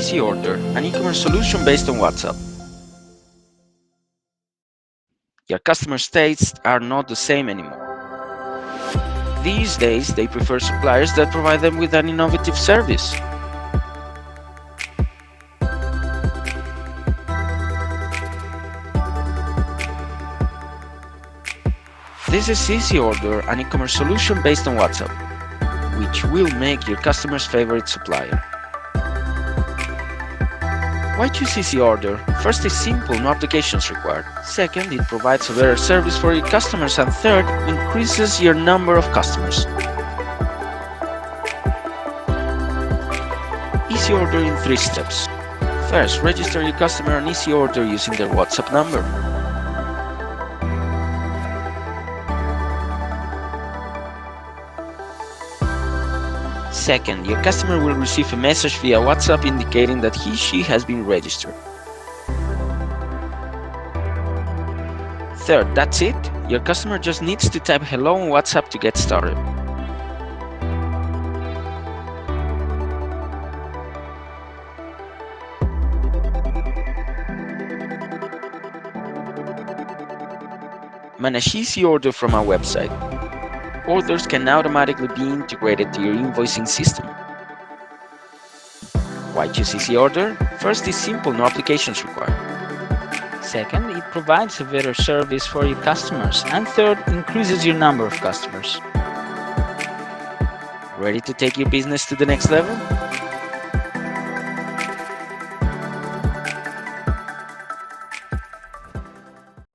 EasyOrder, an e-commerce solution based on WhatsApp. Your customers' tastes are not the same anymore. These days, they prefer suppliers that provide them with an innovative service. This is EasyOrder, an e-commerce solution based on WhatsApp, which will make your customer's favorite supplier. Why choose EasyOrder? First, it's simple, no applications required. Second, it provides a better service for your customers. And third, increases your number of customers. EasyOrder in 3 steps. First, register your customer on EasyOrder using their WhatsApp number. Second, your customer will receive a message via WhatsApp indicating that he/she has been registered. Third, that's it. Your customer just needs to type hello on WhatsApp to get started. Manage EasyOrder from our website. Orders can automatically be integrated to your invoicing system. Why choose EasyOrder? First, it's simple, no applications required. Second, it provides a better service for your customers. And third, increases your number of customers. Ready to take your business to the next level?